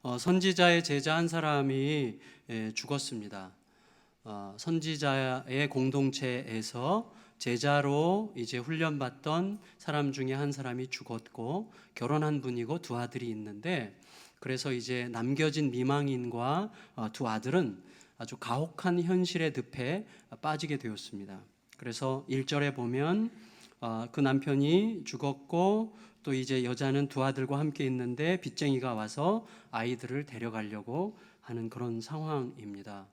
선지자의 제자 한 사람이 죽었습니다. 선지자의 공동체에서 제자로 이제 훈련받던 사람 중에 한 사람이 죽었고 결혼한 분이고 두 아들이 있는데, 그래서 이제 남겨진 미망인과 두 아들은 아주 가혹한 현실의 늪에 빠지게 되었습니다. 그래서 1절에 보면 그 남편이 죽었고 또 이제 여자는 두 아들과 함께 있는데 빚쟁이가 와서 아이들을 데려가려고 하는 그런 상황입니다.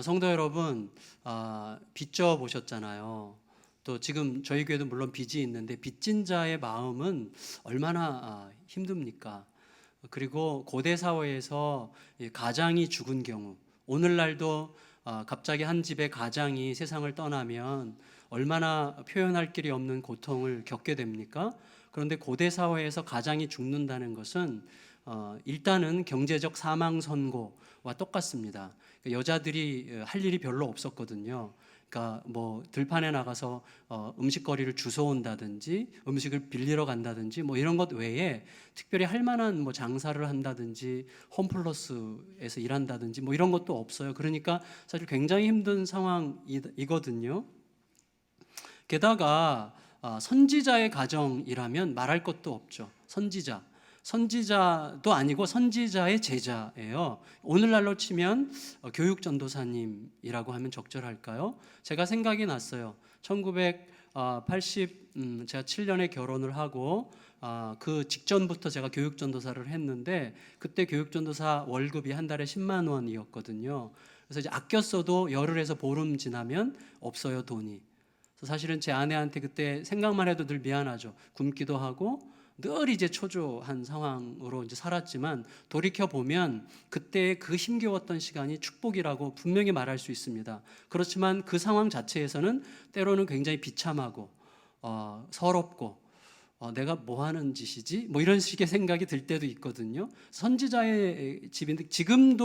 성도 여러분, 빚져 보셨잖아요. 또 지금 저희 교회도 물론 빚이 있는데 빚진 자의 마음은 얼마나 힘듭니까? 그리고 고대 사회에서 가장이 죽은 경우, 오늘날도 갑자기 한 집의 가장이 세상을 떠나면 얼마나 표현할 길이 없는 고통을 겪게 됩니까? 그런데 고대 사회에서 가장이 죽는다는 것은 일단은 경제적 사망 선고와 똑같습니다. 여자들이 할 일이 별로 없었거든요. 그러니까 뭐 들판에 나가서 음식거리를 주워온다든지 음식을 빌리러 간다든지 뭐 이런 것 외에 특별히 할 만한 뭐 장사를 한다든지 홈플러스에서 일한다든지 뭐 이런 것도 없어요. 그러니까 사실 굉장히 힘든 상황이거든요. 게다가 선지자의 가정이라면 말할 것도 없죠. 선지자도 아니고 선지자의 제자예요. 오늘날로 치면 교육전도사님이라고 하면 적절할까요? 제가 생각이 났어요. 1980 제가 7년에 결혼을 하고 그 직전부터 제가 교육전도사를 했는데, 그때 교육전도사 월급이 한 달에 10만 원이었거든요. 그래서 이제 아껴 써도 열흘에서 보름 지나면 없어요, 돈이. 사실은 제 아내한테 그때 생각만 해도 늘 미안하죠. 굶기도 하고 늘 이제 초조한 상황으로 이제 살았지만, 돌이켜 보면 그때 그 힘겨웠던 시간이 축복이라고 분명히 말할 수 있습니다. 그렇지만 그 상황 자체에서는 때로는 굉장히 비참하고 서럽고 내가 뭐 하는 짓이지? 뭐 이런 식의 생각이 들 때도 있거든요. 선지자의 집인데 지금은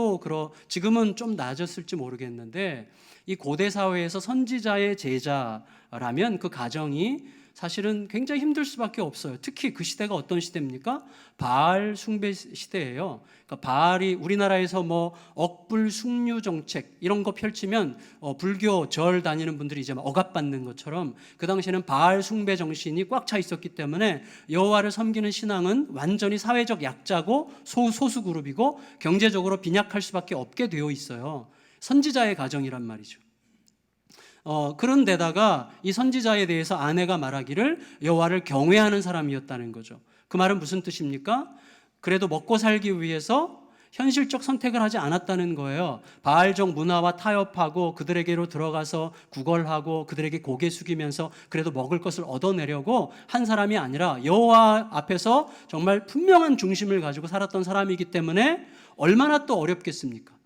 좀 나아졌을지 모르겠는데, 이 고대 사회에서 선지자의 제자라면 그 가정이 사실은 굉장히 힘들 수밖에 없어요. 특히 그 시대가 어떤 시대입니까? 바알 숭배 시대예요. 그러니까 바알이 우리나라에서 뭐 억불 숭유 정책 이런 거 펼치면 불교 절 다니는 분들이 이제 억압받는 것처럼, 그 당시에는 바알 숭배 정신이 꽉 차 있었기 때문에 여호와를 섬기는 신앙은 완전히 사회적 약자고 소수 그룹이고 경제적으로 빈약할 수밖에 없게 되어 있어요. 선지자의 가정이란 말이죠. 그런데다가 이 선지자에 대해서 아내가 말하기를 여호와를 경외하는 사람이었다는 거죠. 그 말은 무슨 뜻입니까? 그래도 먹고 살기 위해서 현실적 선택을 하지 않았다는 거예요. 바알적 문화와 타협하고 그들에게로 들어가서 구걸하고 그들에게 고개 숙이면서 그래도 먹을 것을 얻어내려고 한 사람이 아니라 여호와 앞에서 정말 분명한 중심을 가지고 살았던 사람이기 때문에 얼마나 또 어렵겠습니까?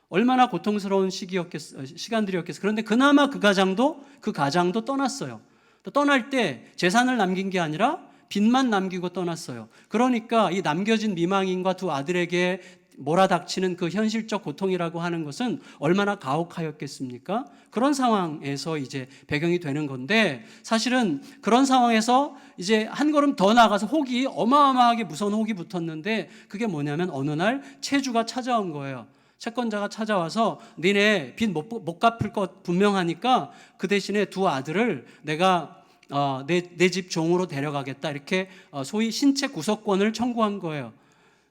얼마나 고통스러운 시간들이었겠어요. 그런데 그나마 그 가장도 떠났어요. 또 떠날 때 재산을 남긴 게 아니라 빚만 남기고 떠났어요. 그러니까 이 남겨진 미망인과 두 아들에게 몰아닥치는 그 현실적 고통이라고 하는 것은 얼마나 가혹하였겠습니까? 그런 상황에서 이제 배경이 되는 건데, 사실은 그런 상황에서 이제 한 걸음 더 나가서 어마어마하게 무서운 혹이 붙었는데, 그게 뭐냐면 어느 날 채주가 찾아온 거예요. 채권자가 찾아와서 니네 빚 못 갚을 것 분명하니까 그 대신에 두 아들을 내가 내 집 종으로 데려가겠다, 이렇게 소위 신체 구속권을 청구한 거예요.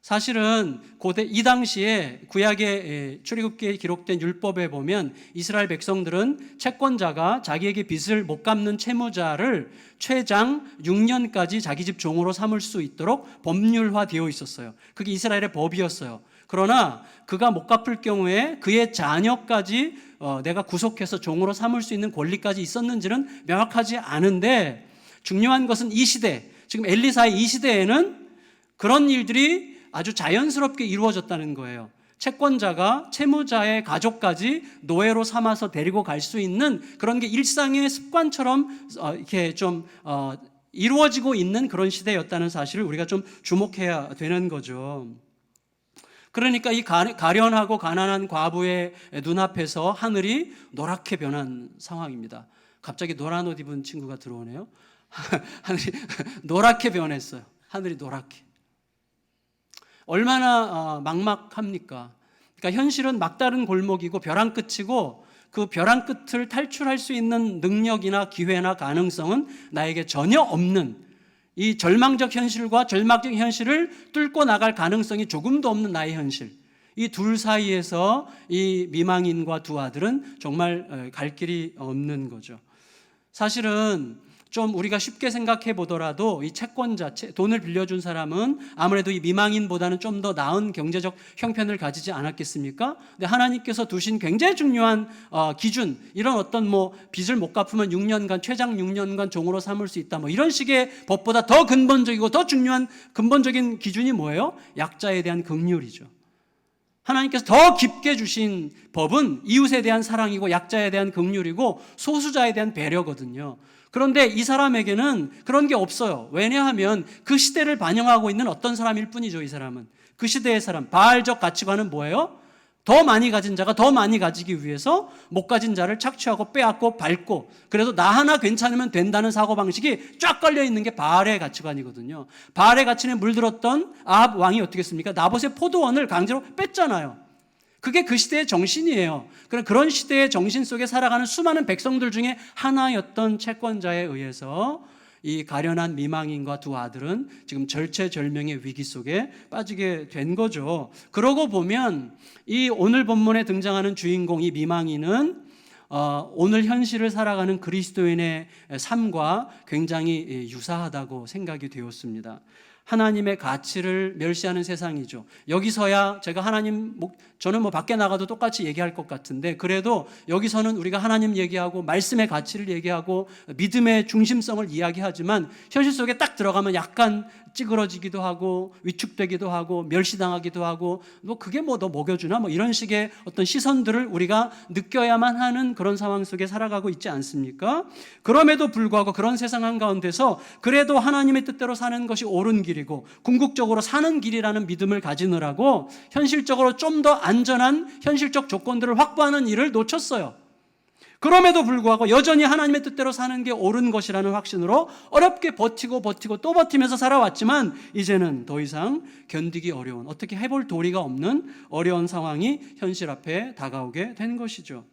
사실은 이 당시에 구약의 출애굽기에 기록된 율법에 보면 이스라엘 백성들은 채권자가 자기에게 빚을 못 갚는 채무자를 최장 6년까지 자기 집 종으로 삼을 수 있도록 법률화되어 있었어요. 그게 이스라엘의 법이었어요. 그러나 그가 못 갚을 경우에 그의 자녀까지 내가 구속해서 종으로 삼을 수 있는 권리까지 있었는지는 명확하지 않은데, 중요한 것은 이 시대, 지금 엘리사의 이 시대에는 그런 일들이 아주 자연스럽게 이루어졌다는 거예요. 채권자가 채무자의 가족까지 노예로 삼아서 데리고 갈 수 있는 그런 게 일상의 습관처럼 이렇게 좀 이루어지고 있는 그런 시대였다는 사실을 우리가 좀 주목해야 되는 거죠. 그러니까 이 가련하고 가난한 과부의 눈앞에서 하늘이 노랗게 변한 상황입니다. 갑자기 노란 옷 입은 친구가 들어오네요. 하늘이 노랗게 변했어요. 하늘이 노랗게. 얼마나 막막합니까? 그러니까 현실은 막다른 골목이고 벼랑 끝이고 그 벼랑 끝을 탈출할 수 있는 능력이나 기회나 가능성은 나에게 전혀 없는, 이 절망적 현실과 절망적 현실을 뚫고 나갈 가능성이 조금도 없는 나의 현실, 이 둘 사이에서 이 미망인과 두 아들은 정말 갈 길이 없는 거죠. 사실은 좀 우리가 쉽게 생각해 보더라도 이 채권자, 돈을 빌려준 사람은 아무래도 이 미망인보다는 좀 더 나은 경제적 형편을 가지지 않았겠습니까? 근데 하나님께서 두신 굉장히 중요한 기준, 이런 어떤 빚을 못 갚으면 6년간, 최장 6년간 종으로 삼을 수 있다, 이런 식의 법보다 더 근본적이고 더 중요한 근본적인 기준이 뭐예요? 약자에 대한 긍휼이죠. 하나님께서 더 깊게 주신 법은 이웃에 대한 사랑이고 약자에 대한 긍휼이고 소수자에 대한 배려거든요. 그런데 이 사람에게는 그런 게 없어요. 왜냐하면 그 시대를 반영하고 있는 어떤 사람일 뿐이죠. 이 사람은 그 시대의 사람. 바알적 가치관은 뭐예요? 더 많이 가진 자가 더 많이 가지기 위해서 못 가진 자를 착취하고 빼앗고 밟고, 그래도 나 하나 괜찮으면 된다는 사고방식이 쫙 걸려있는 게 바알의 가치관이거든요. 바알의 가치에 물들었던 아합 왕이 어떻게 했습니까? 나봇의 포도원을 강제로 뺐잖아요. 그게 그 시대의 정신이에요. 그런 시대의 정신 속에 살아가는 수많은 백성들 중에 하나였던 채권자에 의해서 이 가련한 미망인과 두 아들은 지금 절체절명의 위기 속에 빠지게 된 거죠. 그러고 보면 이 오늘 본문에 등장하는 주인공, 이 미망인은 오늘 현실을 살아가는 그리스도인의 삶과 굉장히 유사하다고 생각이 되었습니다. 하나님의 가치를 멸시하는 세상이죠. 여기서야 제가 저는 밖에 나가도 똑같이 얘기할 것 같은데, 그래도 여기서는 우리가 하나님 얘기하고 말씀의 가치를 얘기하고 믿음의 중심성을 이야기하지만 현실 속에 딱 들어가면 약간 찌그러지기도 하고 위축되기도 하고 멸시당하기도 하고 그게 너 먹여주나 이런 식의 어떤 시선들을 우리가 느껴야만 하는 그런 상황 속에 살아가고 있지 않습니까? 그럼에도 불구하고 그런 세상 한가운데서 그래도 하나님의 뜻대로 사는 것이 옳은 길이고 궁극적으로 사는 길이라는 믿음을 가지느라고 현실적으로 좀 더 안전한 현실적 조건들을 확보하는 일을 놓쳤어요. 그럼에도 불구하고 여전히 하나님의 뜻대로 사는 게 옳은 것이라는 확신으로 어렵게 버티고 또 버티면서 살아왔지만 이제는 더 이상 견디기 어려운, 어떻게 해볼 도리가 없는 어려운 상황이 현실 앞에 다가오게 된 것이죠.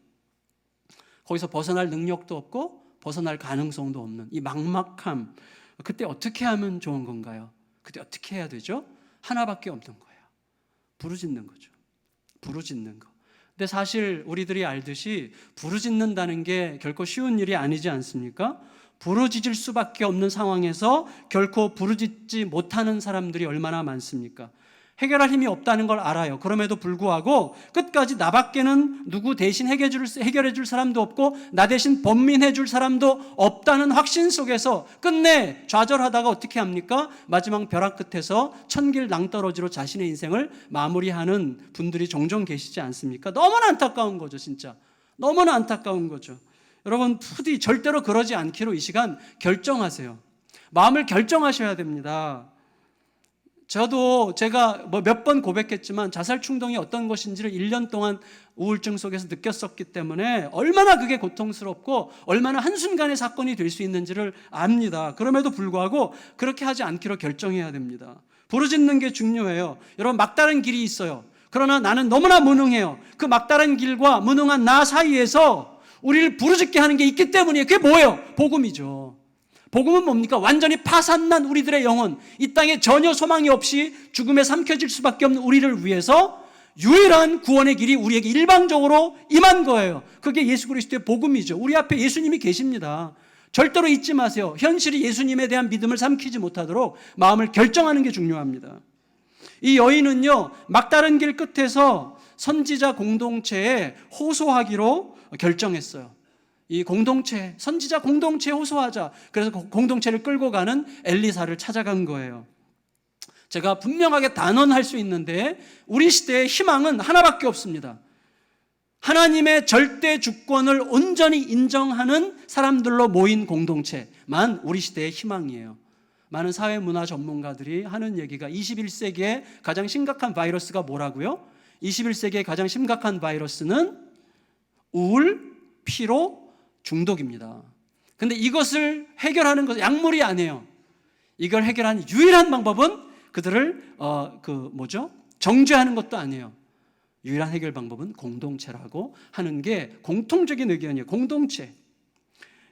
거기서 벗어날 능력도 없고 벗어날 가능성도 없는 이 막막함, 그때 어떻게 하면 좋은 건가요? 그때 어떻게 해야 되죠? 하나밖에 없는 거예요. 부르짖는 거죠. 부르짖는 거. 근데 사실 우리들이 알듯이 부르짖는다는 게 결코 쉬운 일이 아니지 않습니까? 부르짖을 수밖에 없는 상황에서 결코 부르짖지 못하는 사람들이 얼마나 많습니까? 해결할 힘이 없다는 걸 알아요. 그럼에도 불구하고 끝까지 나밖에는 누구 대신 해결해 줄 사람도 없고 나 대신 번민해 줄 사람도 없다는 확신 속에서 끝내 좌절하다가 어떻게 합니까? 마지막 벼락 끝에서 천길 낭떠러지로 자신의 인생을 마무리하는 분들이 종종 계시지 않습니까? 너무나 안타까운 거죠, 진짜. 너무나 안타까운 거죠. 여러분, 부디 절대로 그러지 않기로 이 시간 결정하세요. 마음을 결정하셔야 됩니다. 제가 몇 번 고백했지만 자살 충동이 어떤 것인지를 1년 동안 우울증 속에서 느꼈었기 때문에 얼마나 그게 고통스럽고 얼마나 한순간의 사건이 될 수 있는지를 압니다. 그럼에도 불구하고 그렇게 하지 않기로 결정해야 됩니다. 부르짖는 게 중요해요. 여러분, 막다른 길이 있어요. 그러나 나는 너무나 무능해요. 그 막다른 길과 무능한 나 사이에서 우리를 부르짖게 하는 게 있기 때문이에요. 그게 뭐예요? 복음이죠. 복음은 뭡니까? 완전히 파산난 우리들의 영혼, 이 땅에 전혀 소망이 없이 죽음에 삼켜질 수밖에 없는 우리를 위해서 유일한 구원의 길이 우리에게 일방적으로 임한 거예요. 그게 예수 그리스도의 복음이죠. 우리 앞에 예수님이 계십니다. 절대로 잊지 마세요. 현실이 예수님에 대한 믿음을 삼키지 못하도록 마음을 결정하는 게 중요합니다. 이 여인은요, 막다른 길 끝에서 선지자 공동체에 호소하기로 결정했어요. 이 공동체, 선지자 공동체에 호소하자. 그래서 공동체를 끌고 가는 엘리사를 찾아간 거예요. 제가 분명하게 단언할 수 있는데 우리 시대의 희망은 하나밖에 없습니다. 하나님의 절대 주권을 온전히 인정하는 사람들로 모인 공동체만 우리 시대의 희망이에요. 많은 사회문화 전문가들이 하는 얘기가 21세기의 가장 심각한 바이러스가 뭐라고요? 21세기의 가장 심각한 바이러스는 우울, 피로, 중독입니다. 근데 이것을 해결하는 것은 약물이 아니에요. 이걸 해결하는 유일한 방법은 그들을 정죄하는 것도 아니에요. 유일한 해결 방법은 공동체라고 하는 게 공통적인 의견이에요. 공동체.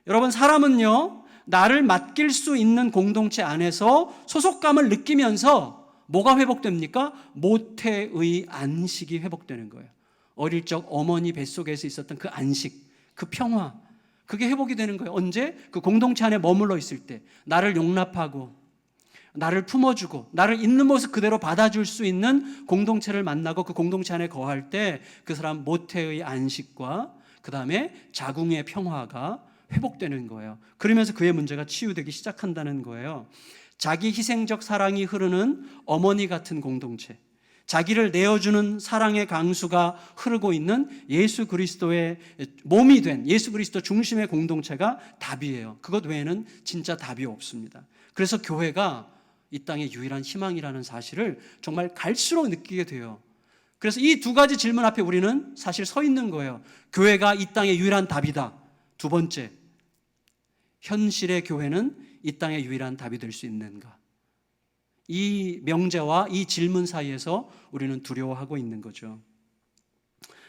여러분, 사람은요, 나를 맡길 수 있는 공동체 안에서 소속감을 느끼면서 뭐가 회복됩니까? 모태의 안식이 회복되는 거예요. 어릴 적 어머니 뱃속에서 있었던 그 안식, 그 평화, 그게 회복이 되는 거예요. 언제? 그 공동체 안에 머물러 있을 때 나를 용납하고 나를 품어주고 나를 있는 모습 그대로 받아줄 수 있는 공동체를 만나고 그 공동체 안에 거할 때 그 사람 모태의 안식과 그 다음에 자궁의 평화가 회복되는 거예요. 그러면서 그의 문제가 치유되기 시작한다는 거예요. 자기 희생적 사랑이 흐르는 어머니 같은 공동체, 자기를 내어주는 사랑의 강수가 흐르고 있는 예수 그리스도의 몸이 된 예수 그리스도 중심의 공동체가 답이에요. 그것 외에는 진짜 답이 없습니다. 그래서 교회가 이 땅의 유일한 희망이라는 사실을 정말 갈수록 느끼게 돼요. 그래서 이 두 가지 질문 앞에 우리는 사실 서 있는 거예요. 교회가 이 땅의 유일한 답이다. 두 번째, 현실의 교회는 이 땅의 유일한 답이 될 수 있는가? 이 명제와 이 질문 사이에서 우리는 두려워하고 있는 거죠.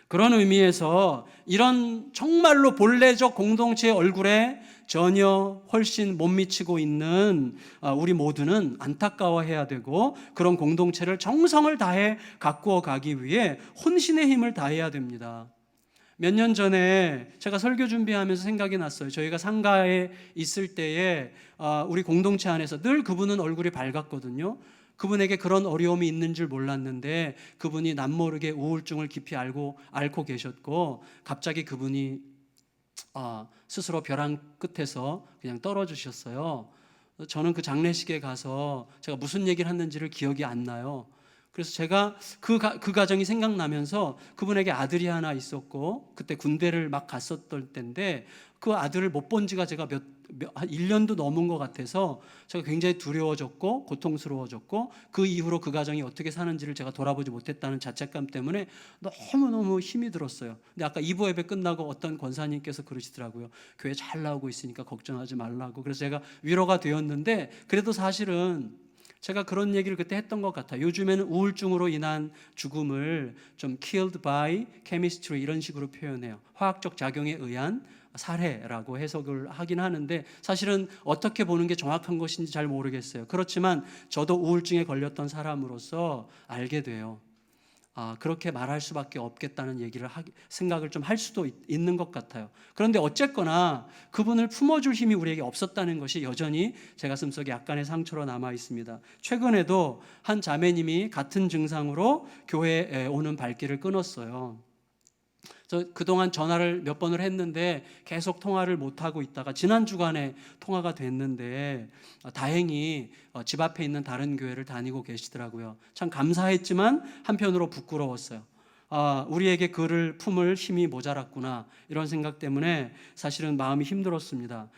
그런 의미에서 이런 정말로 본래적 공동체의 얼굴에 전혀 훨씬 못 미치고 있는 우리 모두는 안타까워해야 되고, 그런 공동체를 정성을 다해 가꾸어 가기 위해 혼신의 힘을 다해야 됩니다. 몇 년 전에 제가 설교 준비하면서 생각이 났어요. 저희가 상가에 있을 때에 우리 공동체 안에서 늘 그분은 얼굴이 밝았거든요. 그분에게 그런 어려움이 있는 줄 몰랐는데 그분이 남모르게 우울증을 깊이 앓고 계셨고, 갑자기 그분이 스스로 벼랑 끝에서 그냥 떨어지셨어요. 저는 그 장례식에 가서 제가 무슨 얘기를 했는지를 기억이 안 나요. 그래서 제가 그 가정이 생각나면서, 그분에게 아들이 하나 있었고 그때 군대를 막 갔었던 때인데 그 아들을 못 본 지가 제가 한 1년도 넘은 것 같아서 제가 굉장히 두려워졌고 고통스러워졌고, 그 이후로 그 가정이 어떻게 사는지를 제가 돌아보지 못했다는 자책감 때문에 너무너무 힘이 들었어요. 근데 아까 2부 예배 끝나고 어떤 권사님께서 그러시더라고요. 교회 잘 나오고 있으니까 걱정하지 말라고. 그래서 제가 위로가 되었는데, 그래도 사실은 제가 그런 얘기를 그때 했던 것 같아요. 요즘에는 우울증으로 인한 죽음을 좀 killed by chemistry 이런 식으로 표현해요. 화학적 작용에 의한 살해라고 해석을 하긴 하는데, 사실은 어떻게 보는 게 정확한 것인지 잘 모르겠어요. 그렇지만 저도 우울증에 걸렸던 사람으로서 알게 돼요. 그렇게 말할 수밖에 없겠다는 생각을 좀 할 수도 있는 것 같아요. 그런데 어쨌거나 그분을 품어줄 힘이 우리에게 없었다는 것이 여전히 제 가슴속에 약간의 상처로 남아 있습니다. 최근에도 한 자매님이 같은 증상으로 교회에 오는 발길을 끊었어요. 저 그동안 전화를 몇 번을 했는데 계속 통화를 못하고 있다가 지난 주간에 통화가 됐는데 다행히 집 앞에 있는 다른 교회를 다니고 계시더라고요. 참 감사했지만 한편으로 부끄러웠어요. 우리에게 그를 품을 힘이 모자랐구나, 이런 생각 때문에 사실은 마음이 힘들었습니다.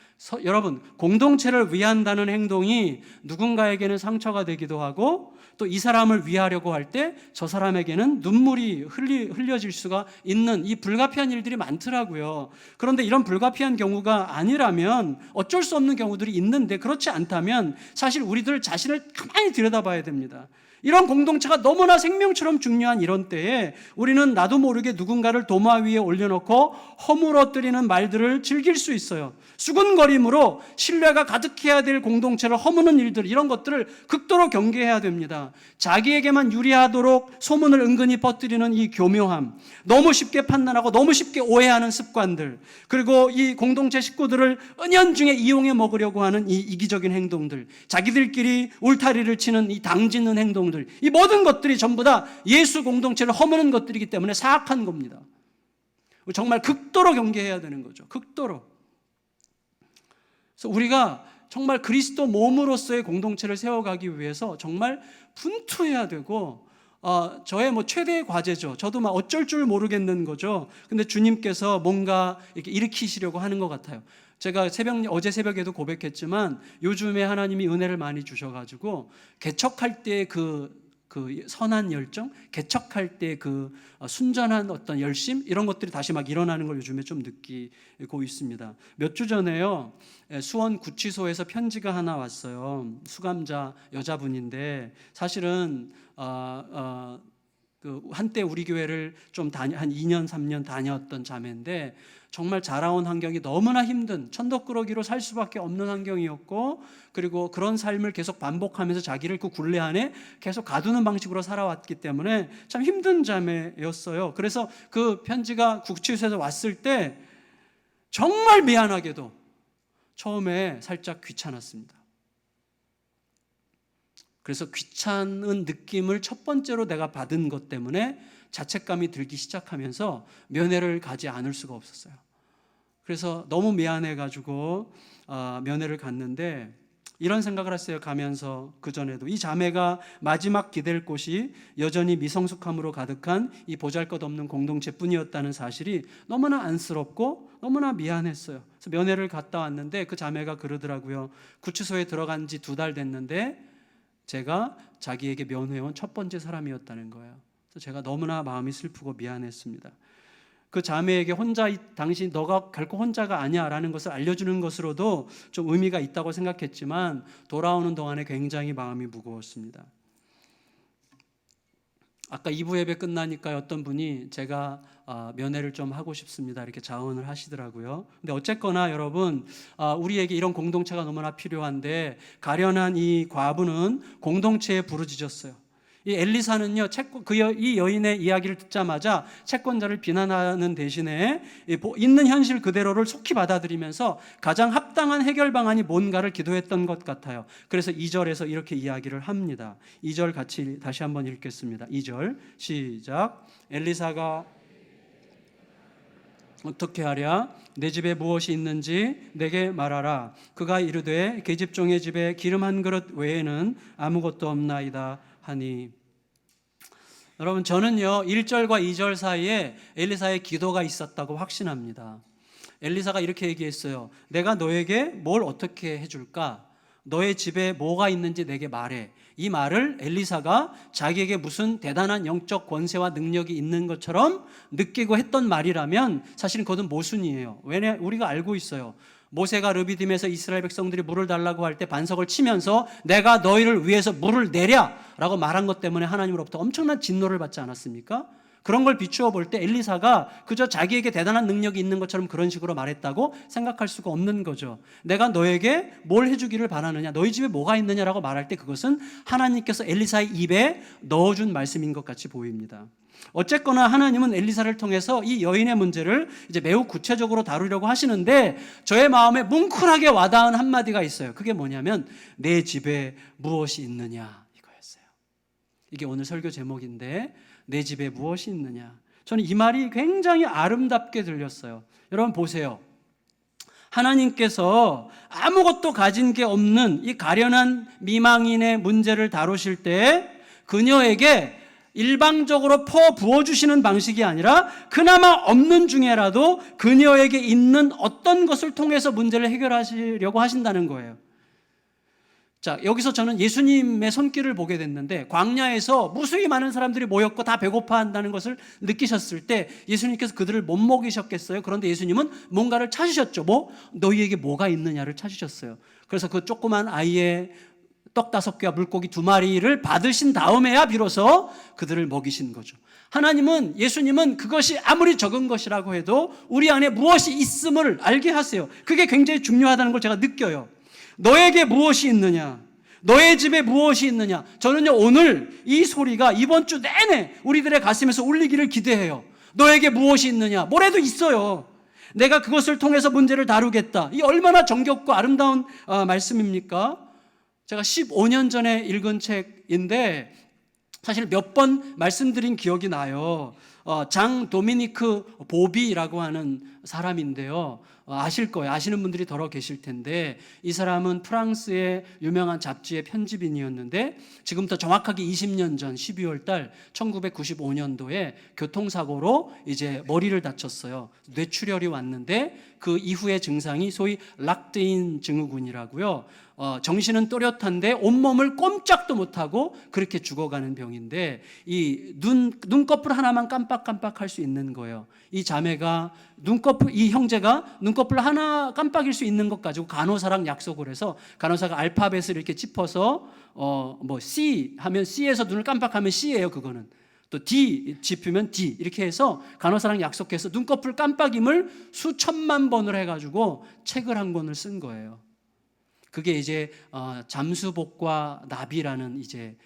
여러분, 공동체를 위한다는 행동이 누군가에게는 상처가 되기도 하고, 또 이 사람을 위하려고 할 때 저 사람에게는 눈물이 흘려질 수가 있는 이 불가피한 일들이 많더라고요. 그런데 이런 불가피한 경우가 아니라면, 어쩔 수 없는 경우들이 있는데, 그렇지 않다면 사실 우리들 자신을 가만히 들여다봐야 됩니다. 이런 공동체가 너무나 생명처럼 중요한 이런 때에 우리는 나도 모르게 누군가를 도마 위에 올려놓고 허물어뜨리는 말들을 즐길 수 있어요. 수군거림으로 신뢰가 가득해야 될 공동체를 허무는 일들, 이런 것들을 극도로 경계해야 됩니다. 자기에게만 유리하도록 소문을 은근히 퍼뜨리는 이 교묘함, 너무 쉽게 판단하고 너무 쉽게 오해하는 습관들, 그리고 이 공동체 식구들을 은연중에 이용해 먹으려고 하는 이 이기적인 행동들, 자기들끼리 울타리를 치는 이 당짓는 행동들, 이 모든 것들이 전부 다 예수 공동체를 허무는 것들이기 때문에 사악한 겁니다. 정말 극도로 경계해야 되는 거죠. 극도로. 그래서 우리가 정말 그리스도 몸으로서의 공동체를 세워가기 위해서 정말 분투해야 되고, 저의 최대의 과제죠. 저도 어쩔 줄 모르겠는 거죠. 근데 주님께서 뭔가 이렇게 일으키시려고 하는 것 같아요. 제가 어제 새벽에도 고백했지만 요즘에 하나님이 은혜를 많이 주셔가지고 개척할 때 그 그 선한 열정, 개척할 때 그 순전한 어떤 열심, 이런 것들이 다시 막 일어나는 걸 요즘에 좀 느끼고 있습니다. 몇 주 전에요, 수원 구치소에서 편지가 하나 왔어요. 수감자 여자분인데 사실은 그 한때 우리 교회를 좀 한 2년 3년 다녔던 자매인데, 정말 자라온 환경이 너무나 힘든 천덕꾸러기로 살 수밖에 없는 환경이었고, 그리고 그런 삶을 계속 반복하면서 자기를 그 굴레 안에 계속 가두는 방식으로 살아왔기 때문에 참 힘든 자매였어요. 그래서 그 편지가 구치소에서 왔을 때 정말 미안하게도 처음에 살짝 귀찮았습니다. 그래서 귀찮은 느낌을 첫 번째로 내가 받은 것 때문에 자책감이 들기 시작하면서 면회를 가지 않을 수가 없었어요. 그래서 너무 미안해가지고 면회를 갔는데, 이런 생각을 했어요. 가면서 그전에도 이 자매가 마지막 기댈 곳이 여전히 미성숙함으로 가득한 이 보잘것없는 공동체뿐이었다는 사실이 너무나 안쓰럽고 너무나 미안했어요. 그래서 면회를 갔다 왔는데 그 자매가 그러더라고요. 구치소에 들어간 지 2달 됐는데 제가 자기에게 면회온 첫 번째 사람이었다는 거예요. 그래서 제가 너무나 마음이 슬프고 미안했습니다. 그 자매에게 혼자, 당신 너가 결코 혼자가 아니야 라는 것을 알려주는 것으로도 좀 의미가 있다고 생각했지만, 돌아오는 동안에 굉장히 마음이 무거웠습니다. 아까 2부 예배 끝나니까 어떤 분이 제가 면회를 좀 하고 싶습니다 이렇게 자원을 하시더라고요. 근데 어쨌거나 여러분, 우리에게 이런 공동체가 너무나 필요한데, 가련한 이 과부는 공동체에 부르짖었어요. 이 엘리사는요, 이 여인의 이야기를 듣자마자 채권자를 비난하는 대신에 있는 현실 그대로를 속히 받아들이면서 가장 합당한 해결 방안이 뭔가를 기도했던 것 같아요. 그래서 2절에서 이렇게 이야기를 합니다. 2절 같이 다시 한번 읽겠습니다. 2절 시작. 엘리사가 어떻게 하랴? 내 집에 무엇이 있는지 내게 말하라. 그가 이르되 계집종의 집에 기름 한 그릇 외에는 아무것도 없나이다 하니. 여러분, 저는요 1절과 2절 사이에 엘리사의 기도가 있었다고 확신합니다. 엘리사가 이렇게 얘기했어요. 내가 너에게 뭘 어떻게 해줄까? 너의 집에 뭐가 있는지 내게 말해. 이 말을 엘리사가 자기에게 무슨 대단한 영적 권세와 능력이 있는 것처럼 느끼고 했던 말이라면 사실은 그것은 모순이에요. 왜냐, 우리가 알고 있어요. 모세가 르비딤에서 이스라엘 백성들이 물을 달라고 할 때 반석을 치면서 내가 너희를 위해서 물을 내랴 라고 말한 것 때문에 하나님으로부터 엄청난 진노를 받지 않았습니까? 그런 걸 비추어 볼 때 엘리사가 그저 자기에게 대단한 능력이 있는 것처럼 그런 식으로 말했다고 생각할 수가 없는 거죠. 내가 너에게 뭘 해주기를 바라느냐, 너희 집에 뭐가 있느냐라고 말할 때 그것은 하나님께서 엘리사의 입에 넣어준 말씀인 것 같이 보입니다. 어쨌거나 하나님은 엘리사를 통해서 이 여인의 문제를 이제 매우 구체적으로 다루려고 하시는데, 저의 마음에 뭉클하게 와닿은 한마디가 있어요. 그게 뭐냐면 내 집에 무엇이 있느냐 이거였어요. 이게 오늘 설교 제목인데, 내 집에 무엇이 있느냐. 저는 이 말이 굉장히 아름답게 들렸어요. 여러분 보세요. 하나님께서 아무것도 가진 게 없는 이 가련한 미망인의 문제를 다루실 때 그녀에게 일방적으로 부어주시는 방식이 아니라 그나마 없는 중에라도 그녀에게 있는 어떤 것을 통해서 문제를 해결하시려고 하신다는 거예요. 자, 여기서 저는 예수님의 손길을 보게 됐는데, 광야에서 무수히 많은 사람들이 모였고 다 배고파한다는 것을 느끼셨을 때 예수님께서 그들을 못 먹이셨겠어요? 그런데 예수님은 뭔가를 찾으셨죠. 너희에게 뭐가 있느냐를 찾으셨어요. 그래서 그 조그만 아이의 떡 5개와 물고기 2마리를 받으신 다음에야 비로소 그들을 먹이신 거죠. 하나님은, 예수님은 그것이 아무리 적은 것이라고 해도 우리 안에 무엇이 있음을 알게 하세요. 그게 굉장히 중요하다는 걸 제가 느껴요. 너에게 무엇이 있느냐? 너의 집에 무엇이 있느냐? 저는요 오늘 이 소리가 이번 주 내내 우리들의 가슴에서 울리기를 기대해요. 너에게 무엇이 있느냐? 뭐래도 있어요. 내가 그것을 통해서 문제를 다루겠다. 이 얼마나 정겹고 아름다운 말씀입니까? 제가 15년 전에 읽은 책인데 사실 몇 번 말씀드린 기억이 나요. 장 도미니크 보비라고 하는 사람인데요. 아실 거예요. 아시는 분들이 더러 계실 텐데, 이 사람은 프랑스의 유명한 잡지의 편집인이었는데, 지금부터 정확하게 20년 전 12월 달 1995년도에 교통사고로 이제 머리를 다쳤어요. 뇌출혈이 왔는데 그 이후의 증상이 소위 락드인 증후군이라고요. 정신은 또렷한데 온몸을 꼼짝도 못하고 그렇게 죽어가는 병인데, 이 눈꺼풀 하나만 깜빡깜빡할 수 있는 거예요. 이 자매가 이 형제가 눈꺼풀 하나 깜빡일 수 있는 것 가지고 간호사랑 약속을 해서, 간호사가 알파벳을 이렇게 짚어서 C 하면 C에서 눈을 깜빡하면 C예요. 그거는 또 D 짚으면 D, 이렇게 해서 간호사랑 약속해서 눈꺼풀 깜빡임을 수천만 번을 해가지고 책을 한 권을 쓴 거예요. 그게 이제 잠수복과 나비라는 이제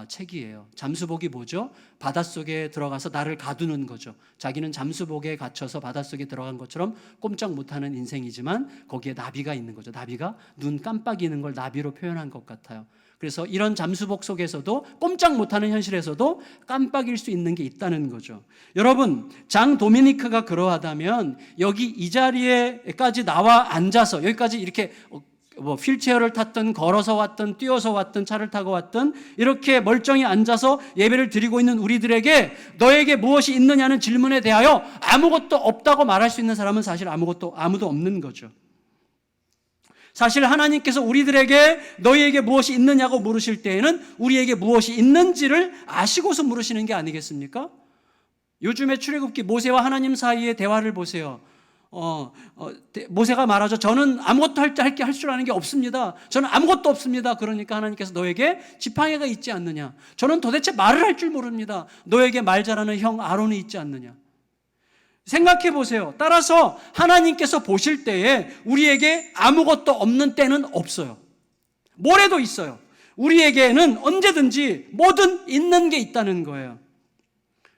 책이에요. 잠수복이 뭐죠? 바닷속에 들어가서 나를 가두는 거죠. 자기는 잠수복에 갇혀서 바닷속에 들어간 것처럼 꼼짝 못하는 인생이지만 거기에 나비가 있는 거죠. 나비가 눈 깜빡이는 걸 나비로 표현한 것 같아요. 그래서 이런 잠수복 속에서도 꼼짝 못하는 현실에서도 깜빡일 수 있는 게 있다는 거죠. 여러분, 장 도미니크가 그러하다면 여기 이 자리에까지 나와 앉아서, 여기까지 이렇게 휠체어를 탔든 걸어서 왔든 뛰어서 왔든 차를 타고 왔든 이렇게 멀쩡히 앉아서 예배를 드리고 있는 우리들에게 너에게 무엇이 있느냐는 질문에 대하여 아무것도 없다고 말할 수 있는 사람은 사실 아무도 없는 거죠. 사실 하나님께서 우리들에게 너희에게 무엇이 있느냐고 물으실 때에는 우리에게 무엇이 있는지를 아시고서 물으시는 게 아니겠습니까? 요즘에 출애굽기 모세와 하나님 사이의 대화를 보세요. 모세가 말하죠. 저는 아무것도 할 줄 아는 게 없습니다. 저는 아무것도 없습니다. 그러니까 하나님께서 너에게 지팡이가 있지 않느냐. 저는 도대체 말을 할 줄 모릅니다. 너에게 말 잘하는 형 아론이 있지 않느냐. 생각해 보세요. 따라서 하나님께서 보실 때에 우리에게 아무것도 없는 때는 없어요. 뭐래도 있어요. 우리에게는 언제든지 뭐든 있는 게 있다는 거예요.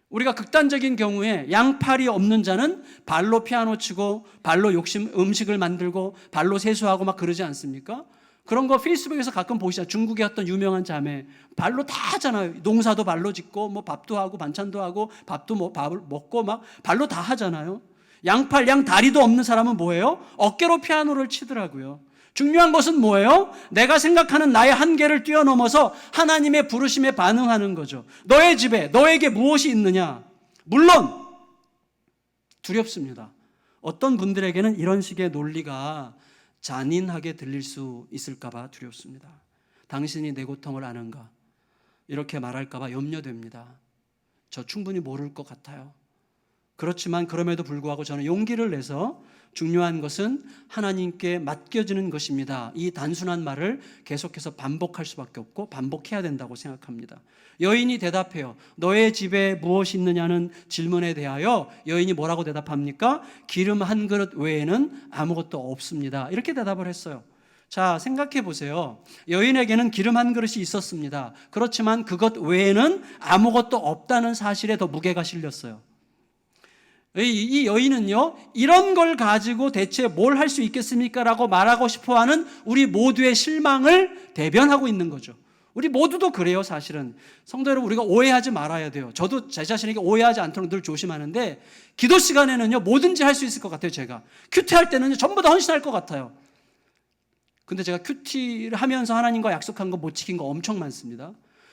우리가 극단적인 경우에 양팔이 없는 자는 발로 피아노 치고 발로 음식을 만들고 발로 세수하고 막 그러지 않습니까? 그런 거 페이스북에서 가끔 보시잖아요. 중국의 어떤 유명한 자매 발로 다 하잖아요. 농사도 발로 짓고 뭐 밥도 하고 반찬도 하고 밥도 밥을 먹고 막 발로 다 하잖아요. 양다리도 없는 사람은 뭐예요? 어깨로 피아노를 치더라고요. 중요한 것은 뭐예요? 내가 생각하는 나의 한계를 뛰어넘어서 하나님의 부르심에 반응하는 거죠. 너의 집에 너에게 무엇이 있느냐? 물론 두렵습니다. 어떤 분들에게는 이런 식의 논리가 잔인하게 들릴 수 있을까 봐 두렵습니다. 당신이 내 고통을 아는가? 이렇게 말할까 봐 염려됩니다. 저 충분히 모를 것 같아요. 그렇지만 그럼에도 불구하고 저는 용기를 내서 중요한 것은 하나님께 맡겨지는 것입니다. 이 단순한 말을 계속해서 반복할 수밖에 없고 반복해야 된다고 생각합니다. 여인이 대답해요. 너의 집에 무엇이 있느냐는 질문에 대하여 여인이 뭐라고 대답합니까? 기름 한 그릇 외에는 아무것도 없습니다. 이렇게 대답을 했어요. 자, 생각해 보세요. 여인에게는 기름 한 그릇이 있었습니다. 그렇지만 그것 외에는 아무것도 없다는 사실에 더 무게가 실렸어요. 이 여인은요, 이런 걸 가지고 대체 뭘 할 수 있겠습니까? 라고 말하고 싶어하는 우리 모두의 실망을 대변하고 있는 거죠. 우리 모두도 그래요. 사실은 성도 여러분, 우리가 오해하지 말아야 돼요. 저도 제 자신에게 오해하지 않도록 늘 조심하는데, 기도 시간에는요 뭐든지 할 수 있을 것 같아요. 제가 큐티할 때는요 전부 다 헌신할 것 같아요. 근데 제가 큐티를 하면서 하나님과 약속한 거 못 지킨 거 엄청 많습니다.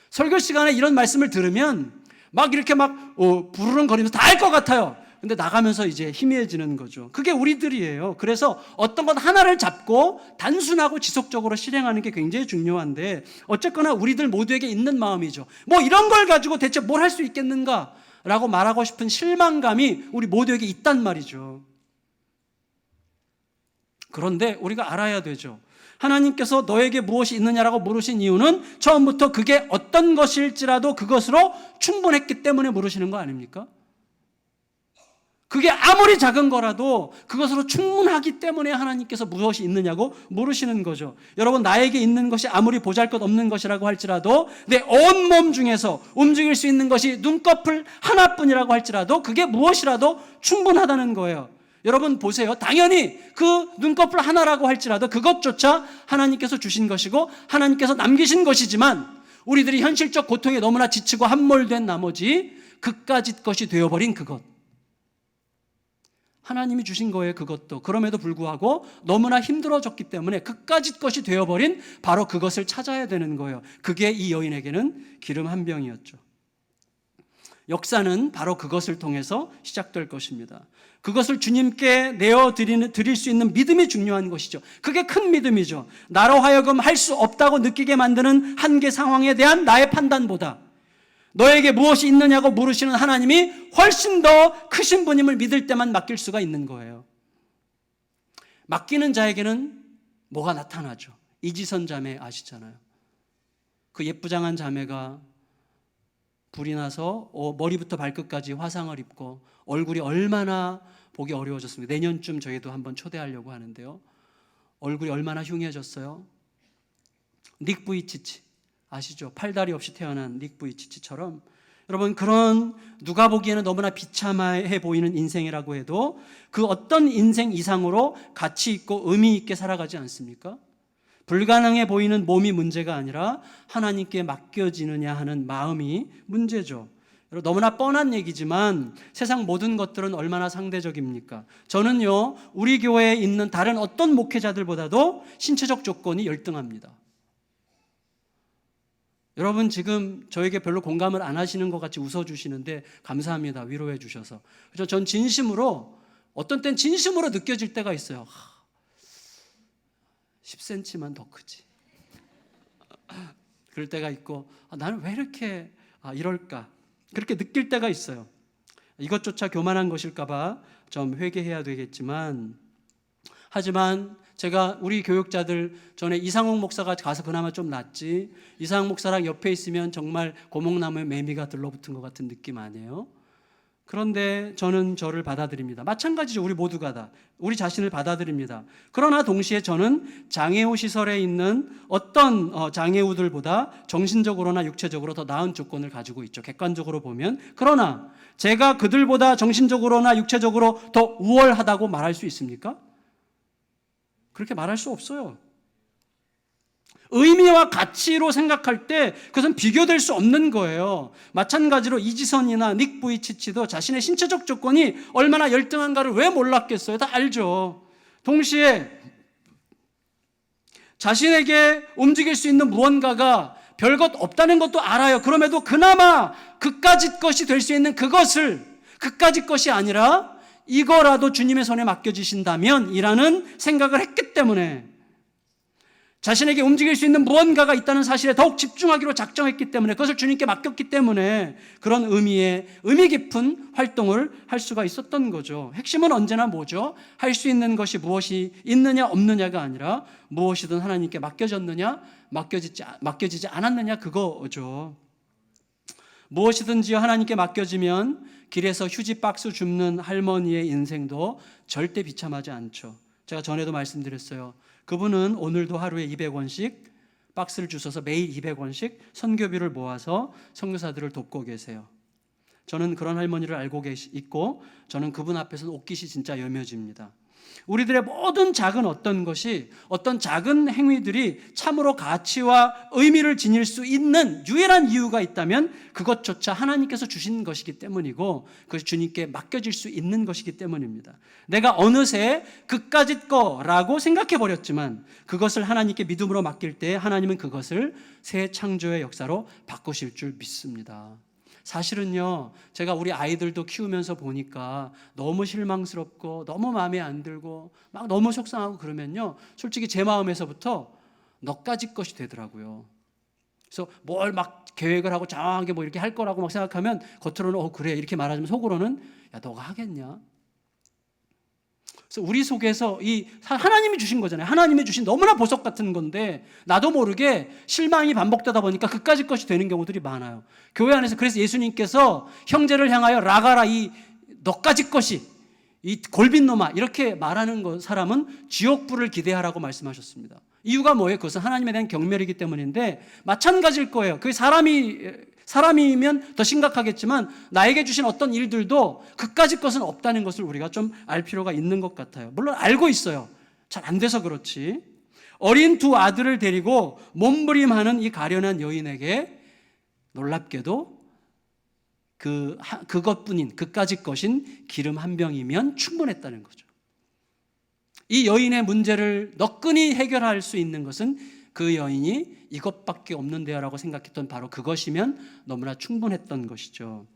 설교 시간에 이런 말씀을 들으면 막 이렇게 막 부르릉거리면서 다 할 것 같아요. 근데 나가면서 이제 희미해지는 거죠. 그게 우리들이에요. 그래서 어떤 것 하나를 잡고 단순하고 지속적으로 실행하는 게 굉장히 중요한데, 어쨌거나 우리들 모두에게 있는 마음이죠. 뭐 이런 걸 가지고 대체 뭘 할 수 있겠는가 라고 말하고 싶은 실망감이 우리 모두에게 있단 말이죠. 그런데 우리가 알아야 되죠. 하나님께서 너에게 무엇이 있느냐라고 물으신 이유는 처음부터 그게 어떤 것일지라도 그것으로 충분했기 때문에 물으시는 거 아닙니까? 그게 아무리 작은 거라도 그것으로 충분하기 때문에 하나님께서 무엇이 있느냐고 물으시는 거죠. 여러분, 나에게 있는 것이 아무리 보잘것없는 것이라고 할지라도 내 온몸 중에서 움직일 수 있는 것이 눈꺼풀 하나뿐이라고 할지라도 그게 무엇이라도 충분하다는 거예요. 여러분 보세요. 당연히 그 눈꺼풀 하나라고 할지라도 그것조차 하나님께서 주신 것이고 하나님께서 남기신 것이지만, 우리들이 현실적 고통에 너무나 지치고 함몰된 나머지 그까짓 것이 되어버린 그것. 하나님이 주신 거예요, 그것도. 그럼에도 불구하고 너무나 힘들어졌기 때문에 그까짓 것이 되어버린 바로 그것을 찾아야 되는 거예요. 그게 이 여인에게는 기름 한 병이었죠. 역사는 바로 그것을 통해서 시작될 것입니다. 그것을 주님께 드릴 수 있는 믿음이 중요한 것이죠. 그게 큰 믿음이죠. 나로 하여금 할 수 없다고 느끼게 만드는 한계 상황에 대한 나의 판단보다 너에게 무엇이 있느냐고 물으시는 하나님이 훨씬 더 크신 분임을 믿을 때만 맡길 수가 있는 거예요. 맡기는 자에게는 뭐가 나타나죠? 이지선 자매 아시잖아요. 그 예쁘장한 자매가 불이 나서 머리부터 발끝까지 화상을 입고 얼굴이 얼마나 보기 어려워졌습니다. 내년쯤 저희도 한번 초대하려고 하는데요. 얼굴이 얼마나 흉해졌어요. 닉 부이치치 아시죠? 팔다리 없이 태어난 닉 부이치치처럼 여러분, 그런 누가 보기에는 너무나 비참해 보이는 인생이라고 해도 그 어떤 인생 이상으로 가치 있고 의미 있게 살아가지 않습니까? 불가능해 보이는 몸이 문제가 아니라 하나님께 맡겨지느냐 하는 마음이 문제죠. 너무나 뻔한 얘기지만 세상 모든 것들은 얼마나 상대적입니까? 저는요, 우리 교회에 있는 다른 어떤 목회자들보다도 신체적 조건이 열등합니다. 여러분 지금 저에게 별로 공감을 안 하시는 것 같이 웃어주시는데 감사합니다. 위로해 주셔서. 그래서 전 진심으로, 어떤 땐 진심으로 느껴질 때가 있어요. 10cm만 더 크지. 그럴 때가 있고, 나는 왜 이렇게 이럴까? 그렇게 느낄 때가 있어요. 이것조차 교만한 것일까 봐 좀 회개해야 되겠지만, 하지만 제가 우리 교육자들 전에 이상욱 목사가 가서 그나마 좀 낫지, 이상욱 목사랑 옆에 있으면 정말 고목나무에 매미가 들러붙은 것 같은 느낌 아니에요? 그런데 저는 저를 받아들입니다. 마찬가지죠. 우리 모두가 다 우리 자신을 받아들입니다. 그러나 동시에 저는 장애우 시설에 있는 어떤 장애우들보다 정신적으로나 육체적으로 더 나은 조건을 가지고 있죠. 객관적으로 보면. 그러나 제가 그들보다 정신적으로나 육체적으로 더 우월하다고 말할 수 있습니까? 그렇게 말할 수 없어요. 의미와 가치로 생각할 때 그것은 비교될 수 없는 거예요. 마찬가지로 이지선이나 닉 부이치치도 자신의 신체적 조건이 얼마나 열등한가를 왜 몰랐겠어요? 다 알죠. 동시에 자신에게 움직일 수 있는 무언가가 별것 없다는 것도 알아요. 그럼에도 그나마 그까짓 것이 될 수 있는 그것을, 그까짓 것이 아니라 이거라도 주님의 손에 맡겨주신다면 이라는 생각을 했기 때문에, 자신에게 움직일 수 있는 무언가가 있다는 사실에 더욱 집중하기로 작정했기 때문에, 그것을 주님께 맡겼기 때문에 그런 의미 깊은 활동을 할 수가 있었던 거죠. 핵심은 언제나 뭐죠? 할 수 있는 것이 무엇이 있느냐 없느냐가 아니라 무엇이든 하나님께 맡겨졌느냐 맡겨지지 않았느냐 그거죠. 무엇이든지 하나님께 맡겨지면 길에서 휴지 박스 줍는 할머니의 인생도 절대 비참하지 않죠. 제가 전에도 말씀드렸어요. 그분은 오늘도 하루에 200원씩 박스를 주셔서 매일 200원씩 선교비를 모아서 선교사들을 돕고 계세요. 저는 그런 할머니를 알고 있고 저는 그분 앞에서는 옷깃이 진짜 여며집니다. 우리들의 모든 작은 어떤 작은 행위들이 참으로 가치와 의미를 지닐 수 있는 유일한 이유가 있다면 그것조차 하나님께서 주신 것이기 때문이고 그것이 주님께 맡겨질 수 있는 것이기 때문입니다. 내가 어느새 그까짓 거라고 생각해버렸지만 그것을 하나님께 믿음으로 맡길 때 하나님은 그것을 새 창조의 역사로 바꾸실 줄 믿습니다. 사실은요, 제가 우리 아이들도 키우면서 보니까 너무 실망스럽고 너무 마음에 안 들고 막 너무 속상하고 그러면요, 솔직히 제 마음에서부터 너까짓 것이 되더라고요. 그래서 뭘 막 계획을 하고 장황하게 뭐 이렇게 할 거라고 막 생각하면 겉으로는 그래 이렇게 말하지만 속으로는 야 너가 하겠냐? 그래서 우리 속에서 이 하나님이 주신 거잖아요. 하나님이 주신 너무나 보석 같은 건데 나도 모르게 실망이 반복되다 보니까 그까짓 것이 되는 경우들이 많아요. 교회 안에서 그래서 예수님께서 형제를 향하여 라가라 이 너까짓 것이 이 골빈놈아 이렇게 말하는 사람은 지옥불을 기대하라고 말씀하셨습니다. 이유가 뭐예요? 그것은 하나님에 대한 경멸이기 때문인데 마찬가지일 거예요. 그 사람이면 더 심각하겠지만 나에게 주신 어떤 일들도 그까짓 것은 없다는 것을 우리가 좀 알 필요가 있는 것 같아요. 물론 알고 있어요. 잘 안 돼서 그렇지. 어린 두 아들을 데리고 몸부림하는 이 가련한 여인에게 놀랍게도 그것뿐인 그까짓 것인 기름 한 병이면 충분했다는 거죠. 이 여인의 문제를 너끈히 해결할 수 있는 것은 그 여인이 이것밖에 없는데요라고 생각했던 바로 그것이면 너무나 충분했던 것이죠.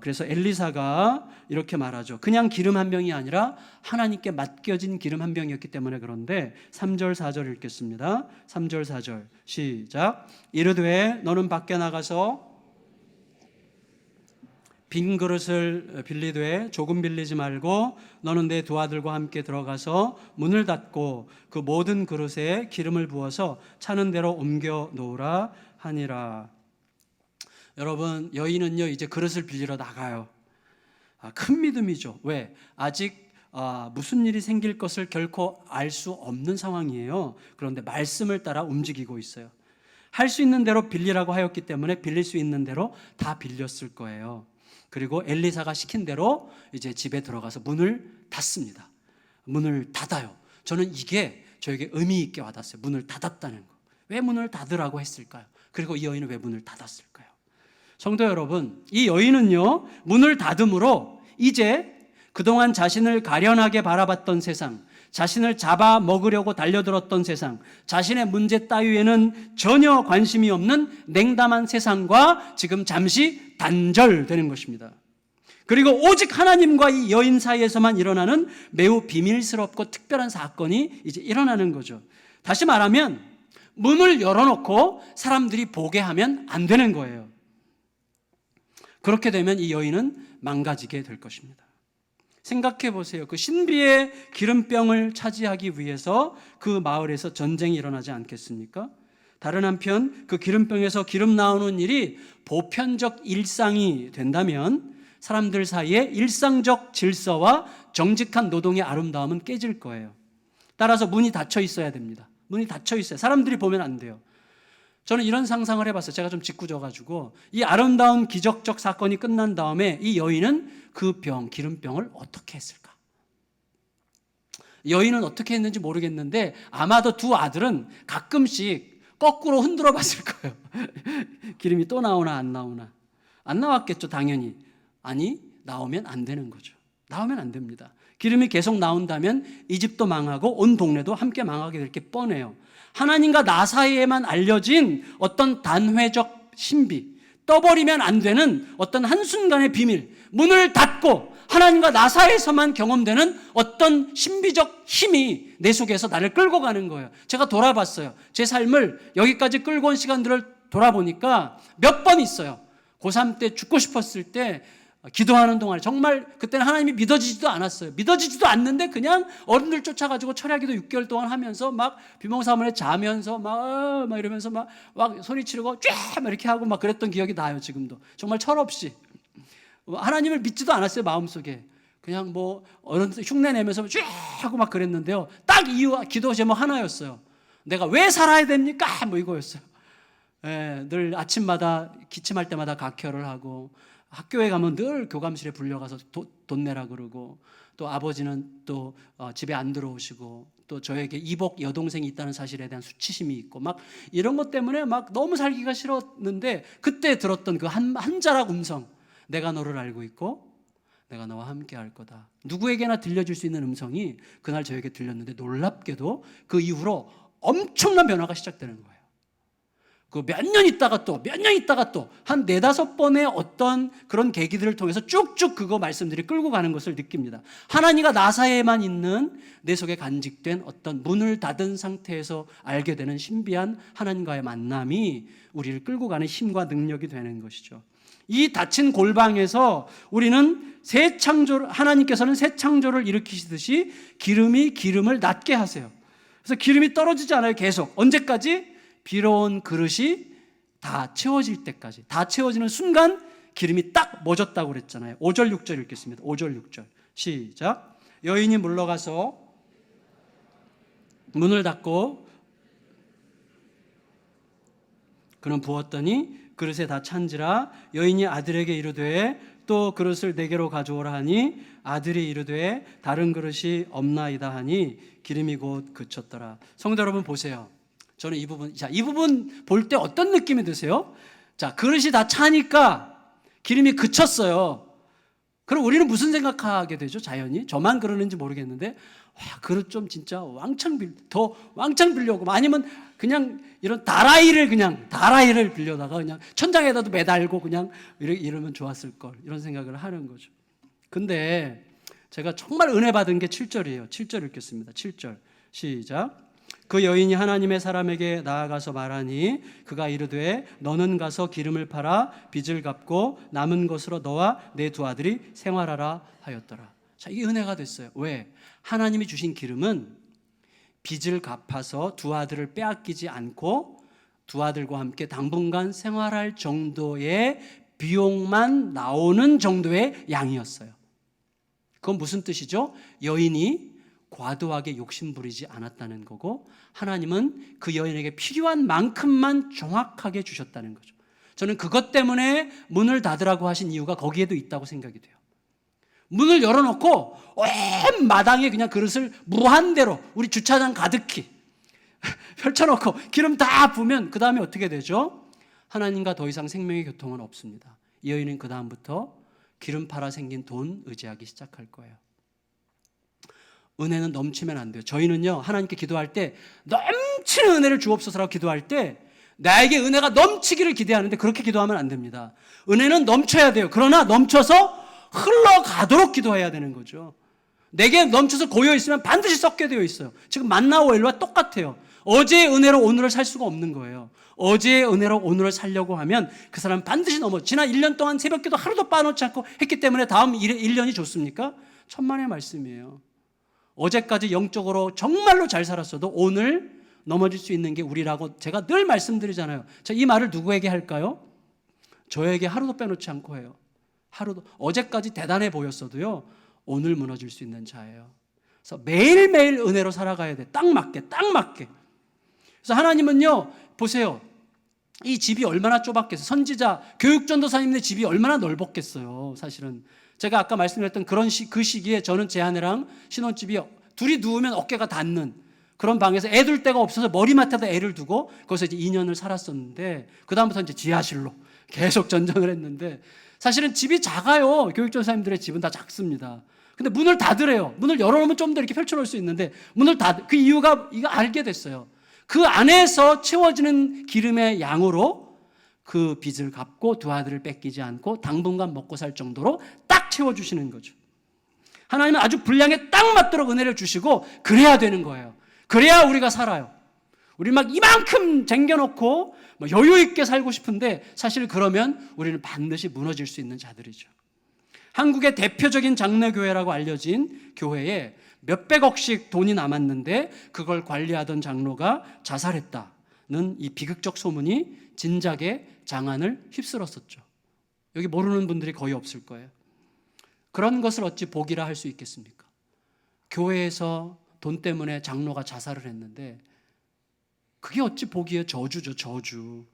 그래서 엘리사가 이렇게 말하죠. 그냥 기름 한 병이 아니라 하나님께 맡겨진 기름 한 병이었기 때문에 그런데 3절 4절 읽겠습니다. 3절 4절 시작. 이르되 너는 밖에 나가서 빈 그릇을 빌리되 조금 빌리지 말고 너는 내 두 아들과 함께 들어가서 문을 닫고 그 모든 그릇에 기름을 부어서 차는 대로 옮겨 놓으라 하니라. 여러분, 여인은요 이제 그릇을 빌리러 나가요. 큰 믿음이죠. 왜? 아직 무슨 일이 생길 것을 결코 알 수 없는 상황이에요. 그런데 말씀을 따라 움직이고 있어요. 할 수 있는 대로 빌리라고 하였기 때문에 빌릴 수 있는 대로 다 빌렸을 거예요. 그리고 엘리사가 시킨 대로 이제 집에 들어가서 문을 닫습니다. 문을 닫아요. 저는 이게 저에게 의미 있게 와닿았어요. 문을 닫았다는 거. 왜 문을 닫으라고 했을까요? 그리고 이 여인은 왜 문을 닫았을까요? 성도 여러분, 이 여인은요 문을 닫음으로 이제 그동안 자신을 가련하게 바라봤던 세상, 자신을 잡아먹으려고 달려들었던 세상, 자신의 문제 따위에는 전혀 관심이 없는 냉담한 세상과 지금 잠시 단절되는 것입니다. 그리고 오직 하나님과 이 여인 사이에서만 일어나는 매우 비밀스럽고 특별한 사건이 이제 일어나는 거죠. 다시 말하면 문을 열어놓고 사람들이 보게 하면 안 되는 거예요. 그렇게 되면 이 여인은 망가지게 될 것입니다. 생각해 보세요. 그 신비의 기름병을 차지하기 위해서 그 마을에서 전쟁이 일어나지 않겠습니까? 다른 한편 그 기름병에서 기름 나오는 일이 보편적 일상이 된다면 사람들 사이에 일상적 질서와 정직한 노동의 아름다움은 깨질 거예요. 따라서 문이 닫혀 있어야 됩니다. 문이 닫혀 있어요. 사람들이 보면 안 돼요. 저는 이런 상상을 해봤어요. 제가 좀 짓궂어가지고 이 아름다운 기적적 사건이 끝난 다음에 이 여인은 그 기름병을 어떻게 했을까? 여인은 어떻게 했는지 모르겠는데 아마도 두 아들은 가끔씩 거꾸로 흔들어 봤을 거예요. 기름이 또 나오나 안 나오나. 안 나왔겠죠, 당연히. 아니, 나오면 안 되는 거죠. 나오면 안 됩니다. 기름이 계속 나온다면 이 집도 망하고 온 동네도 함께 망하게 될 게 뻔해요. 하나님과 나 사이에만 알려진 어떤 단회적 신비, 떠버리면 안 되는 어떤 한순간의 비밀, 문을 닫고 하나님과 나 사이에서만 경험되는 어떤 신비적 힘이 내 속에서 나를 끌고 가는 거예요. 제가 돌아봤어요. 제 삶을 여기까지 끌고 온 시간들을 돌아보니까 몇 번 있어요. 고3 때 죽고 싶었을 때 기도하는 동안에 정말 그때는 하나님이 믿어지지도 않았어요. 믿어지지도 않는데 그냥 어른들 쫓아가지고 철야기도 6개월 동안 하면서 막 비몽사몽에 자면서 막 이러면서 막 소리 지르고 쫙 이렇게 하고 막 그랬던 기억이 나요. 지금도 정말 철없이 하나님을 믿지도 않았어요. 마음속에 그냥 뭐 어른들 흉내 내면서 쫙 하고 막 그랬는데요. 딱 기도 제목 하나였어요. 내가 왜 살아야 됩니까? 뭐 이거였어요. 늘 아침마다 기침할 때마다 각혈을 하고 학교에 가면 늘 교감실에 불려가서 돈 내라 그러고 또 아버지는 또 집에 안 들어오시고 또 저에게 이복 여동생이 있다는 사실에 대한 수치심이 있고 막 이런 것 때문에 막 너무 살기가 싫었는데 그때 들었던 그 한 자락 음성, 내가 너를 알고 있고 내가 너와 함께 할 거다. 누구에게나 들려줄 수 있는 음성이 그날 저에게 들렸는데 놀랍게도 그 이후로 엄청난 변화가 시작되는 거예요. 그 몇 년 있다가 또 한 4-5번의 어떤 그런 계기들을 통해서 쭉쭉 그거 말씀들이 끌고 가는 것을 느낍니다. 하나님과 나 사이에만 있는 내 속에 간직된 어떤 문을 닫은 상태에서 알게 되는 신비한 하나님과의 만남이 우리를 끌고 가는 힘과 능력이 되는 것이죠. 이 닫힌 골방에서 우리는 하나님께서는 새 창조를 일으키시듯이 기름을 낮게 하세요. 그래서 기름이 떨어지지 않아요. 계속. 언제까지? 비로운 그릇이 다 채워질 때까지. 다 채워지는 순간 기름이 딱 멎었다고 그랬잖아요. 5절 6절 읽겠습니다. 5절 6절 시작. 여인이 물러가서 문을 닫고 그는 부었더니 그릇에 다 찬지라. 여인이 아들에게 이르되 또 그릇을 내게로 가져오라 하니 아들이 이르되 다른 그릇이 없나이다 하니 기름이 곧 그쳤더라. 성도 여러분 보세요. 저는 이 부분 볼 때 어떤 느낌이 드세요? 자, 그릇이 다 차니까 기름이 그쳤어요. 그럼 우리는 무슨 생각하게 되죠? 자연히 저만 그러는지 모르겠는데, 와, 그릇 좀 진짜 더 왕창 빌려고, 아니면 그냥 이런 다라이를 빌려다가 그냥 천장에다도 매달고 그냥 이러면 좋았을 걸, 이런 생각을 하는 거죠. 근데 제가 정말 은혜 받은 게 7절이에요. 7절 읽겠습니다. 7절 시작. 그 여인이 하나님의 사람에게 나아가서 말하니 그가 이르되 너는 가서 기름을 팔아 빚을 갚고 남은 것으로 너와 내 두 아들이 생활하라 하였더라. 자, 이게 은혜가 됐어요. 왜? 하나님이 주신 기름은 빚을 갚아서 두 아들을 빼앗기지 않고 두 아들과 함께 당분간 생활할 정도의 비용만 나오는 정도의 양이었어요. 그건 무슨 뜻이죠? 여인이 과도하게 욕심부리지 않았다는 거고, 하나님은 그 여인에게 필요한 만큼만 정확하게 주셨다는 거죠. 저는 그것 때문에 문을 닫으라고 하신 이유가 거기에도 있다고 생각이 돼요. 문을 열어놓고 온 마당에 그냥 그릇을 무한대로 우리 주차장 가득히 펼쳐놓고 기름 다 부으면 그 다음에 어떻게 되죠? 하나님과 더 이상 생명의 교통은 없습니다. 이 여인은 그 다음부터 기름 팔아 생긴 돈 의지하기 시작할 거예요. 은혜는 넘치면 안 돼요. 저희는요, 하나님께 기도할 때 넘치는 은혜를 주옵소서라고 기도할 때 나에게 은혜가 넘치기를 기대하는데 그렇게 기도하면 안 됩니다. 은혜는 넘쳐야 돼요. 그러나 넘쳐서 흘러가도록 기도해야 되는 거죠. 내게 넘쳐서 고여 있으면 반드시 썩게 되어 있어요. 지금 만나 오일과 똑같아요. 어제의 은혜로 오늘을 살 수가 없는 거예요. 어제의 은혜로 오늘을 살려고 하면 그 사람은 반드시 지난 1년 동안 새벽기도 하루도 빠놓지 않고 했기 때문에 다음 1년이 좋습니까? 천만의 말씀이에요. 어제까지 영적으로 정말로 잘 살았어도 오늘 넘어질 수 있는 게 우리라고 제가 늘 말씀드리잖아요. 자, 이 말을 누구에게 할까요? 저에게 하루도 빼놓지 않고 해요. 하루도. 어제까지 대단해 보였어도요, 오늘 무너질 수 있는 자예요. 그래서 매일매일 은혜로 살아가야 돼. 딱 맞게. 그래서 하나님은요, 보세요. 이 집이 얼마나 좁았겠어요. 선지자, 교육전도사님의 집이 얼마나 넓었겠어요. 사실은 제가 아까 말씀드렸던 그 시기에 저는 제 아내랑 신혼집이 둘이 누우면 어깨가 닿는 그런 방에서 애 둘 데가 없어서 머리맡에다 애를 두고 거기서 이제 2년을 살았었는데, 그 다음부터 이제 지하실로 계속 전전을 했는데, 사실은 집이 작아요. 교육전도사님들의 집은 다 작습니다. 근데 문을 닫으래요. 문을 열어놓으면 좀 더 이렇게 펼쳐놓을 수 있는데 그 이유가 이거 알게 됐어요. 그 안에서 채워지는 기름의 양으로 그 빚을 갚고 두 아들을 뺏기지 않고 당분간 먹고 살 정도로 딱 채워주시는 거죠. 하나님은 아주 분량에 딱 맞도록 은혜를 주시고 그래야 되는 거예요. 그래야 우리가 살아요. 우리 막 이만큼 쟁겨놓고 여유 있게 살고 싶은데 사실 그러면 우리는 반드시 무너질 수 있는 자들이죠. 한국의 대표적인 장로교회라고 알려진 교회에 몇백억씩 돈이 남았는데 그걸 관리하던 장로가 자살했다는 이 비극적 소문이 진작에 장안을 휩쓸었었죠. 여기 모르는 분들이 거의 없을 거예요. 그런 것을 어찌 복이라 할 수 있겠습니까? 교회에서 돈 때문에 장로가 자살을 했는데 그게 어찌 복이에요? 저주죠, 저주.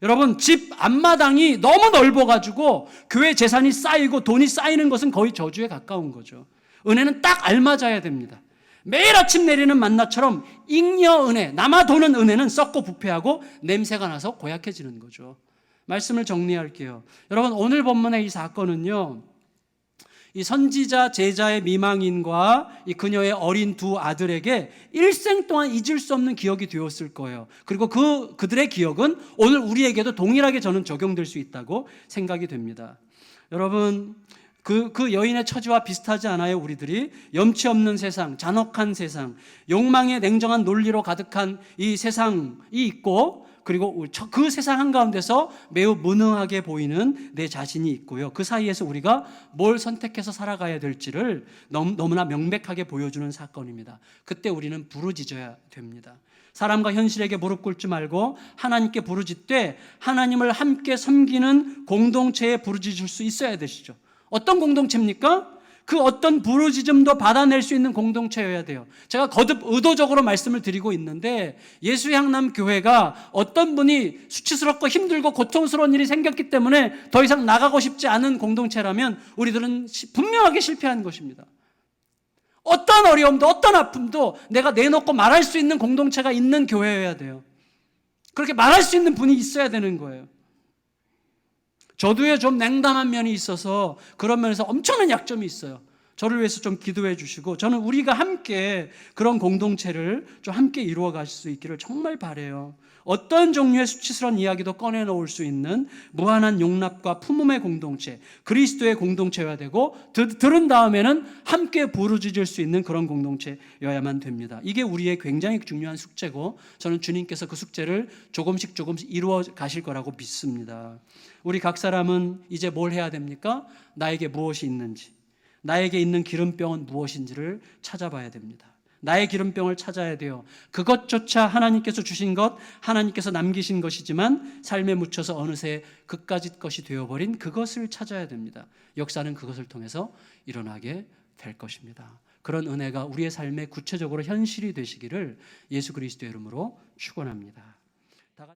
여러분, 집 앞마당이 너무 넓어가지고 교회 재산이 쌓이고 돈이 쌓이는 것은 거의 저주에 가까운 거죠. 은혜는 딱 알맞아야 됩니다. 매일 아침 내리는 만나처럼 잉여 은혜, 남아 도는 은혜는 썩고 부패하고 냄새가 나서 고약해지는 거죠. 말씀을 정리할게요. 여러분, 오늘 본문의 이 사건은요, 이 선지자 제자의 미망인과 이 그녀의 어린 두 아들에게 일생 동안 잊을 수 없는 기억이 되었을 거예요. 그리고 그들의 기억은 오늘 우리에게도 동일하게 저는 적용될 수 있다고 생각이 됩니다. 여러분, 그 여인의 처지와 비슷하지 않아요? 우리들이 염치 없는 세상, 잔혹한 세상, 욕망의 냉정한 논리로 가득한 이 세상이 있고, 그리고 그 세상 한가운데서 매우 무능하게 보이는 내 자신이 있고요. 그 사이에서 우리가 뭘 선택해서 살아가야 될지를 너무나 명백하게 보여주는 사건입니다. 그때 우리는 부르짖어야 됩니다. 사람과 현실에게 무릎 꿇지 말고 하나님께 부르짖되 하나님을 함께 섬기는 공동체에 부르짖을 수 있어야 되시죠. 어떤 공동체입니까? 그 어떤 부르짖음도 받아낼 수 있는 공동체여야 돼요. 제가 거듭 의도적으로 말씀을 드리고 있는데, 예수향남 교회가 어떤 분이 수치스럽고 힘들고 고통스러운 일이 생겼기 때문에 더 이상 나가고 싶지 않은 공동체라면 우리들은 분명하게 실패한 것입니다. 어떤 어려움도 어떤 아픔도 내가 내놓고 말할 수 있는 공동체가 있는 교회여야 돼요. 그렇게 말할 수 있는 분이 있어야 되는 거예요. 저도요 좀 냉담한 면이 있어서 그런 면에서 엄청난 약점이 있어요. 저를 위해서 좀 기도해 주시고, 저는 우리가 함께 그런 공동체를 좀 함께 이루어 가실 수 있기를 정말 바라요. 어떤 종류의 수치스러운 이야기도 꺼내놓을 수 있는 무한한 용납과 품음의 공동체, 그리스도의 공동체여야 되고, 들은 다음에는 함께 부르짖을 수 있는 그런 공동체여야만 됩니다. 이게 우리의 굉장히 중요한 숙제고, 저는 주님께서 그 숙제를 조금씩 이루어 가실 거라고 믿습니다. 우리 각 사람은 이제 뭘 해야 됩니까? 나에게 무엇이 있는지, 나에게 있는 기름병은 무엇인지를 찾아봐야 됩니다. 나의 기름병을 찾아야 돼요. 그것조차 하나님께서 주신 것, 하나님께서 남기신 것이지만 삶에 묻혀서 어느새 그까짓 것이 되어버린 그것을 찾아야 됩니다. 역사는 그것을 통해서 일어나게 될 것입니다. 그런 은혜가 우리의 삶에 구체적으로 현실이 되시기를 예수 그리스도의 이름으로 축원합니다.